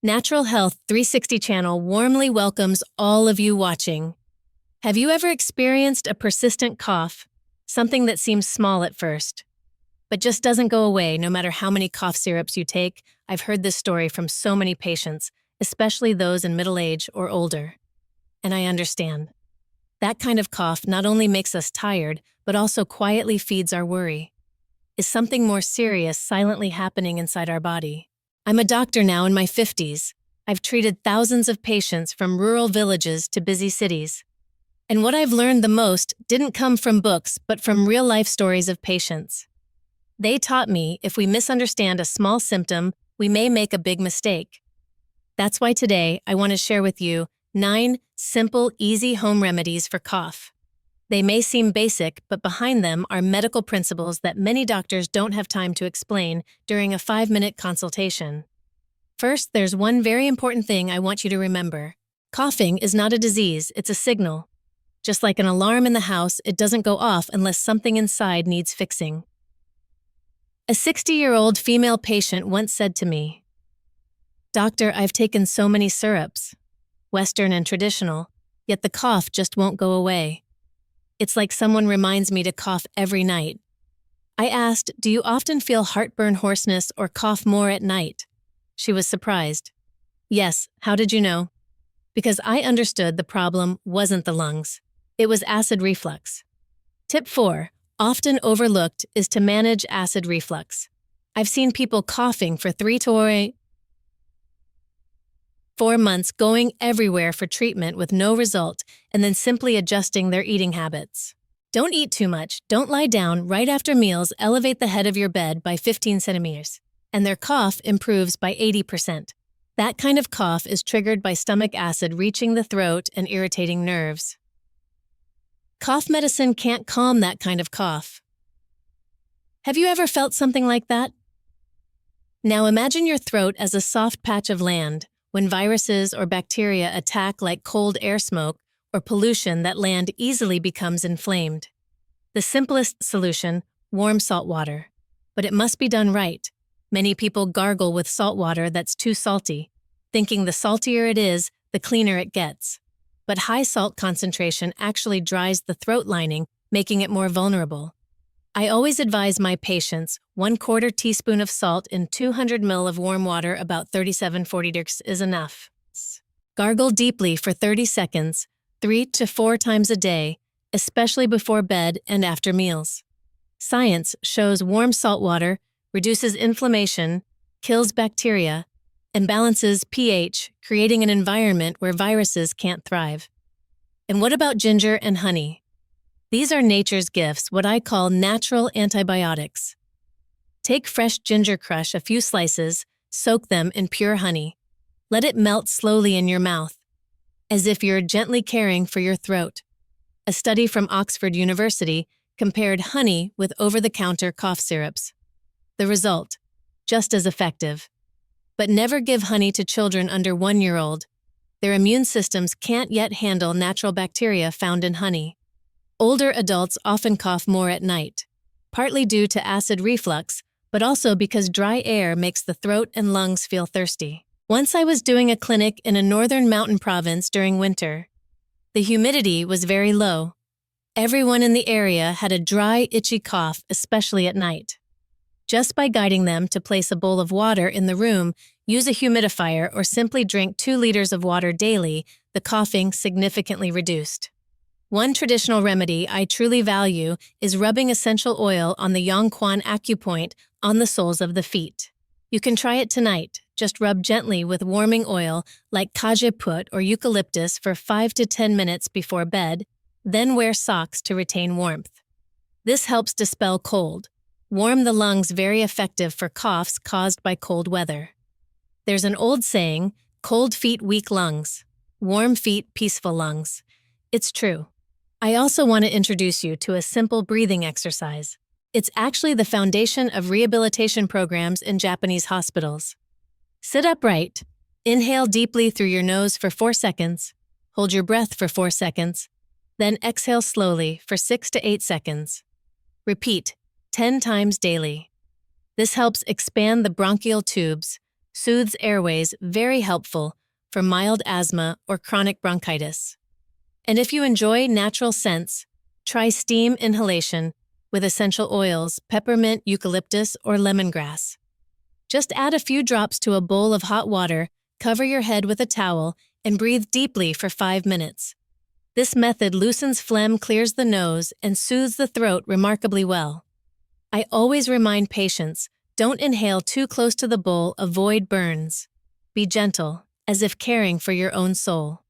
Natural Health 360 channel warmly welcomes all of you watching. Have you ever experienced a persistent cough, something that seems small at first, but just doesn't go away no matter how many cough syrups you take? I've heard this story from so many patients, especially those in middle age or older. And I understand. That kind of cough not only makes us tired, but also quietly feeds our worry. Is something more serious silently happening inside our body? I'm a doctor now in my 50s. I've treated thousands of patients from rural villages to busy cities. And what I've learned the most didn't come from books, but from real-life stories of patients. They taught me if we misunderstand a small symptom, we may make a big mistake. That's why today I want to share with you 9 simple, easy home remedies for cough. They may seem basic, but behind them are medical principles that many doctors don't have time to explain during a 5-minute consultation. First, there's one very important thing I want you to remember. Coughing is not a disease, it's a signal. Just like an alarm in the house, it doesn't go off unless something inside needs fixing. A 60-year-old female patient once said to me, "Doctor, I've taken so many syrups, Western and traditional, yet the cough just won't go away. It's like someone reminds me to cough every night." I asked, "Do you often feel heartburn, hoarseness, or cough more at night?" She was surprised. "Yes, how did you know?" Because I understood the problem wasn't the lungs. It was acid reflux. Tip 4, often overlooked, is to manage acid reflux. I've seen people coughing for 3 to 4 months, going everywhere for treatment with no result, and then simply adjusting their eating habits. Don't eat too much, don't lie down right after meals, elevate the head of your bed by 15 centimeters, and their cough improves by 80%. That kind of cough is triggered by stomach acid reaching the throat and irritating nerves. Cough medicine can't calm that kind of cough. Have you ever felt something like that? Now imagine your throat as a soft patch of land. When viruses or bacteria attack like cold air smoke or pollution, that land easily becomes inflamed. The simplest solution, warm salt water. But it must be done right. Many people gargle with salt water that's too salty, thinking the saltier it is, the cleaner it gets. But high salt concentration actually dries the throat lining, making it more vulnerable. I always advise my patients 1/4 teaspoon of salt in 200 ml of warm water, about 37-40 degrees, is enough. Gargle deeply for 30 seconds, 3 to 4 times a day, especially before bed and after meals. Science shows warm salt water reduces inflammation, kills bacteria, and balances pH, creating an environment where viruses can't thrive. And what about ginger and honey? These are nature's gifts, what I call natural antibiotics. Take fresh ginger, crush a few slices, soak them in pure honey. Let it melt slowly in your mouth, as if you're gently caring for your throat. A study from Oxford University compared honey with over-the-counter cough syrups. The result, just as effective. But never give honey to children under 1-year-old. Their immune systems can't yet handle natural bacteria found in honey. Older adults often cough more at night, partly due to acid reflux, but also because dry air makes the throat and lungs feel thirsty. Once I was doing a clinic in a northern mountain province during winter. The humidity was very low. Everyone in the area had a dry, itchy cough, especially at night. Just by guiding them to place a bowl of water in the room, use a humidifier, or simply drink 2 liters of water daily, the coughing significantly reduced. One traditional remedy I truly value is rubbing essential oil on the Yongquan acupoint on the soles of the feet. You can try it tonight. Just rub gently with warming oil like cajeput or eucalyptus for 5 to 10 minutes before bed, then wear socks to retain warmth. This helps dispel cold. Warm the lungs, very effective for coughs caused by cold weather. There's an old saying, cold feet, weak lungs. Warm feet, peaceful lungs. It's true. I also want to introduce you to a simple breathing exercise. It's actually the foundation of rehabilitation programs in Japanese hospitals. Sit upright, inhale deeply through your nose for 4 seconds, hold your breath for 4 seconds, then exhale slowly for 6 to 8 seconds. Repeat 10 times daily. This helps expand the bronchial tubes, Soothes airways, very helpful for mild asthma or chronic bronchitis. And if you enjoy natural scents, try steam inhalation with essential oils, peppermint, eucalyptus, or lemongrass. Just add a few drops to a bowl of hot water, cover your head with a towel, and breathe deeply for 5 minutes. This method loosens phlegm, clears the nose, and soothes the throat remarkably well. I always remind patients, don't inhale too close to the bowl, avoid burns. Be gentle, as if caring for your own soul.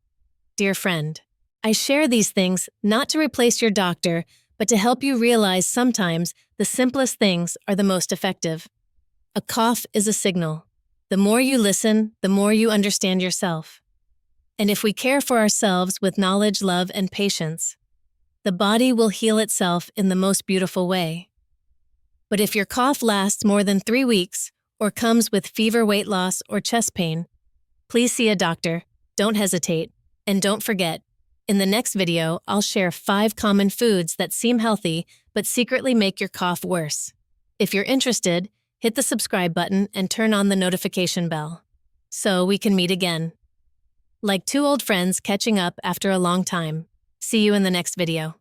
Dear friend, I share these things not to replace your doctor, but to help you realize sometimes the simplest things are the most effective. A cough is a signal. The more you listen, the more you understand yourself. And if we care for ourselves with knowledge, love, and patience, the body will heal itself in the most beautiful way. But if your cough lasts more than 3 weeks or comes with fever, weight loss, or chest pain, please see a doctor. Don't hesitate. And don't forget, in the next video, I'll share 5 common foods that seem healthy but secretly make your cough worse. If you're interested, hit the subscribe button and turn on the notification bell so we can meet again. Like 2 old friends catching up after a long time. See you in the next video.